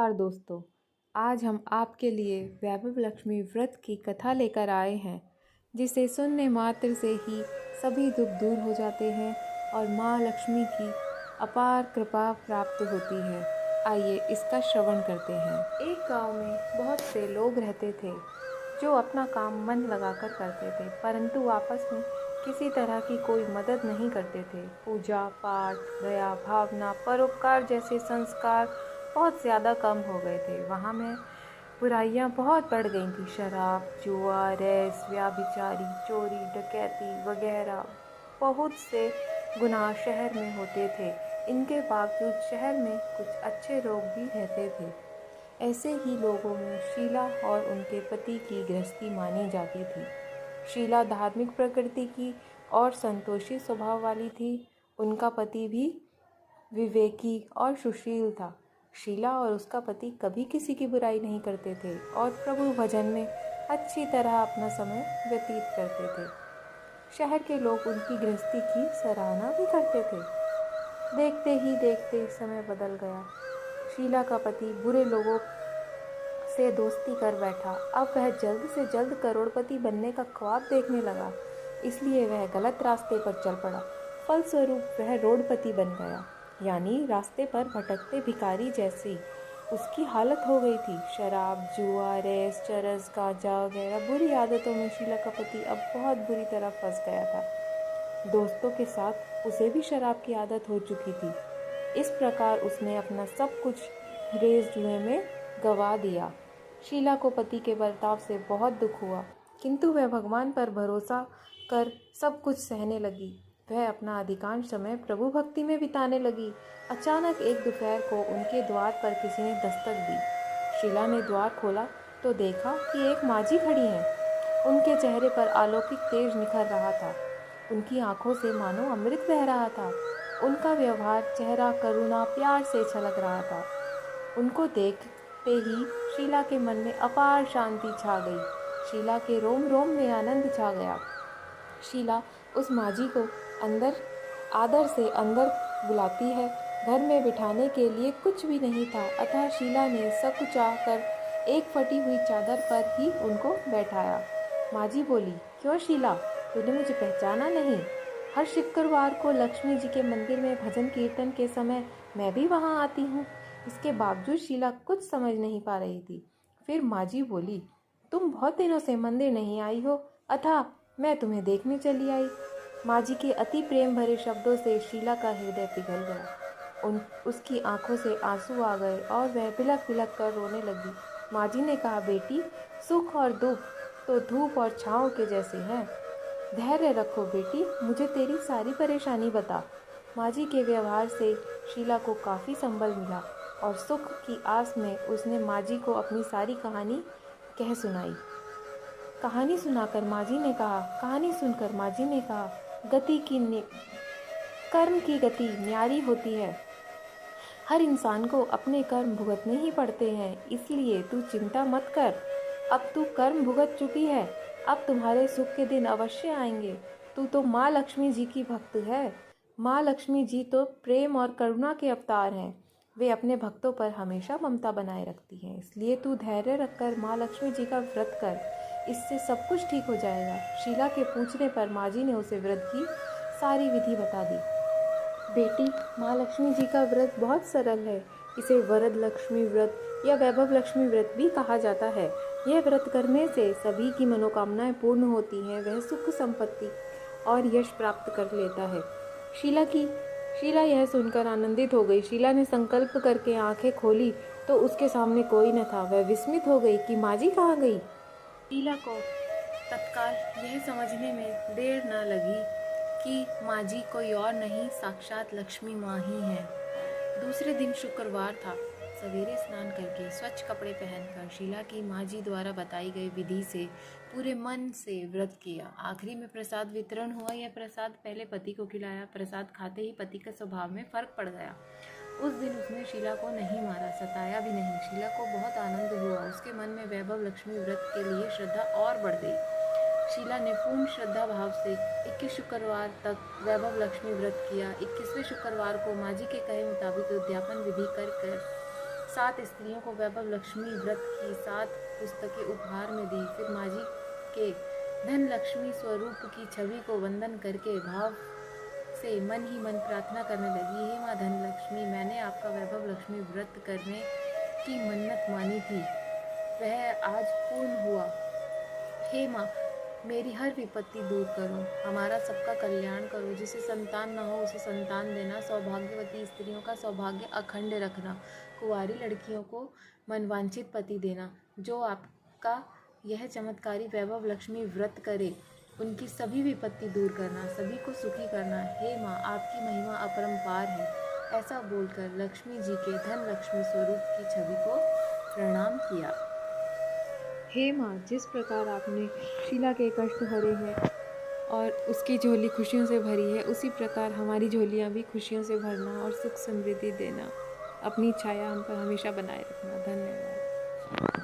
नमस्कार दोस्तों। आज हम आपके लिए वैभव लक्ष्मी व्रत की कथा लेकर आए हैं, जिसे सुनने मात्र से ही सभी दुख दूर हो जाते हैं और माँ लक्ष्मी की अपार कृपा प्राप्त होती है। आइए इसका श्रवण करते हैं। एक गांव में बहुत से लोग रहते थे जो अपना काम मन लगाकर करते थे, परंतु आपस में किसी तरह की कोई मदद नहीं करते थे। पूजा पाठ, दया भावना, परोपकार जैसे संस्कार बहुत ज़्यादा कम हो गए थे। वहाँ में बुराइयाँ बहुत बढ़ गई थी। शराब, जुआ, रेस, व्यभिचारी, चोरी, डकैती वगैरह बहुत से गुनाह शहर में होते थे। इनके बावजूद शहर में कुछ अच्छे लोग भी रहते थे। ऐसे ही लोगों में शीला और उनके पति की गृहस्थी मानी जाती थी। शीला धार्मिक प्रकृति की और संतोषी स्वभाव वाली थी। उनका पति भी विवेकी और सुशील था। शीला और उसका पति कभी किसी की बुराई नहीं करते थे और प्रभु भजन में अच्छी तरह अपना समय व्यतीत करते थे। शहर के लोग उनकी गृहस्थी की सराहना भी करते थे। देखते ही देखते समय बदल गया। शीला का पति बुरे लोगों से दोस्ती कर बैठा। अब वह जल्द से जल्द करोड़पति बनने का ख्वाब देखने लगा, इसलिए वह गलत रास्ते पर चल पड़ा। फलस्वरूप वह रोडपति बन गया, यानी रास्ते पर भटकते भिखारी जैसी उसकी हालत हो गई थी। शराब, जुआ, रेस, चरस, गांजा वगैरह बुरी आदतों में शीला का पति अब बहुत बुरी तरह फंस गया था। दोस्तों के साथ उसे भी शराब की आदत हो चुकी थी। इस प्रकार उसने अपना सब कुछ रेस जुए में गंवा दिया। शीला को पति के बर्ताव से बहुत दुख हुआ, किंतु वह भगवान पर भरोसा कर सब कुछ सहने लगी। वह अपना अधिकांश समय प्रभु भक्ति में बिताने लगी। अचानक एक दोपहर को उनके द्वार पर किसी ने दस्तक दी। शीला ने द्वार खोला तो देखा कि एक माझी खड़ी हैं। उनके चेहरे पर अलौकिक तेज निखर रहा था। उनकी आंखों से मानो अमृत बह रहा था। उनका व्यवहार, चेहरा करुणा, प्यार से छलक रहा था। उनको देखते ही शीला के मन में अपार शांति छा गई। शीला के रोम रोम में आनंद छा गया। शीला उस माझी को आदर से अंदर बुलाती है। घर में बिठाने के लिए कुछ भी नहीं था, अतः शीला ने सकुचा कर एक फटी हुई चादर पर ही उनको बैठाया। माझी बोली, क्यों शीला, तूने मुझे पहचाना नहीं? हर शुक्रवार को लक्ष्मी जी के मंदिर में भजन कीर्तन के समय मैं भी वहाँ आती हूँ। इसके बावजूद शीला कुछ समझ नहीं पा रही थी। फिर माझी बोली, तुम बहुत दिनों से मंदिर नहीं आई हो, अतः मैं तुम्हें देखने चली आई। माझी के अति प्रेम भरे शब्दों से शीला का हृदय पिघल गया। उसकी आंखों से आंसू आ गए और वह बिलख बिलख कर रोने लगी। माझी ने कहा, बेटी, सुख और दुख तो धूप और छाँव के जैसे हैं। धैर्य रखो बेटी, मुझे तेरी सारी परेशानी बता। माझी के व्यवहार से शीला को काफ़ी संबल मिला और सुख की आस में उसने माझी को अपनी सारी कहानी कह सुनाई। कहानी सुनकर माझी ने कहा, कर्म की गति न्यारी होती है। हर इंसान को अपने कर्म भुगतने ही पड़ते हैं, इसलिए तू चिंता मत कर। अब तू कर्म भुगत चुकी है, अब तुम्हारे सुख के दिन अवश्य आएंगे। तू तो माँ लक्ष्मी जी की भक्त है। माँ लक्ष्मी जी तो प्रेम और करुणा के अवतार हैं। वे अपने भक्तों पर हमेशा ममता बनाए रखती हैं, इसलिए तू धैर्य रखकर माँ लक्ष्मी जी का व्रत कर, इससे सब कुछ ठीक हो जाएगा। शीला के पूछने पर माझी ने उसे व्रत की सारी विधि बता दी। बेटी, माँ लक्ष्मी जी का व्रत बहुत सरल है। इसे वरद लक्ष्मी व्रत या वैभव लक्ष्मी व्रत भी कहा जाता है। यह व्रत करने से सभी की मनोकामनाएं पूर्ण होती हैं। वह सुख, संपत्ति और यश प्राप्त कर लेता है। शीला यह सुनकर आनंदित हो गई। शीला ने संकल्प करके आंखें खोली तो उसके सामने कोई न था। वह विस्मित हो गई कि माझी कहाँ गई। शीला को तत्काल यह समझने में देर न लगी कि माझी कोई और नहीं, साक्षात लक्ष्मी माँ ही है। दूसरे दिन शुक्रवार था। सवेरे स्नान करके स्वच्छ कपड़े पहनकर शीला की माझी द्वारा बताई गई विधि से पूरे मन से व्रत किया। आखिरी में प्रसाद वितरण हुआ। यह प्रसाद पहले पति को खिलाया। प्रसाद खाते ही पति के स्वभाव में फर्क पड़ गया। उस दिन उसने शीला को नहीं मारा, सताया भी नहीं। शीला को बहुत आनंद हुआ। उसके मन में वैभव लक्ष्मी व्रत के लिए श्रद्धा और बढ़ गई। शीला ने पूर्ण श्रद्धा भाव से 21 शुक्रवार तक वैभव लक्ष्मी व्रत किया। 21वें शुक्रवार को माझी के कहे मुताबिक उद्यापन विधि कर 7 स्त्रियों को वैभव लक्ष्मी व्रत की 7 पुस्तकें उपहार में दी। फिर माँ जी के धन लक्ष्मी स्वरूप की छवि को वंदन करके भाव से मन ही मन प्रार्थना करने लगी, हे माँ धन लक्ष्मी, मैंने आपका वैभव लक्ष्मी व्रत करने की मन्नत मानी थी, वह आज पूर्ण हुआ। हे माँ, मेरी हर विपत्ति दूर करो, हमारा सबका कल्याण करो। जिसे संतान न हो उसे संतान देना, सौभाग्यवती स्त्रियों का सौभाग्य अखंड रखना, कुंवारी लड़कियों को मनवांछित पति देना। जो आपका यह चमत्कारी वैभव लक्ष्मी व्रत करे उनकी सभी विपत्ति दूर करना, सभी को सुखी करना। हे माँ, आपकी महिमा अपरंपार है। ऐसा बोलकर लक्ष्मी जी के धन लक्ष्मी स्वरूप की छवि को प्रणाम किया। हे माँ, जिस प्रकार आपने शीला के कष्ट हरे हैं और उसकी झोली खुशियों से भरी है, उसी प्रकार हमारी झोलियाँ भी खुशियों से भरना और सुख समृद्धि देना। अपनी छाया हम पर हमेशा बनाए रखना। धन्यवाद।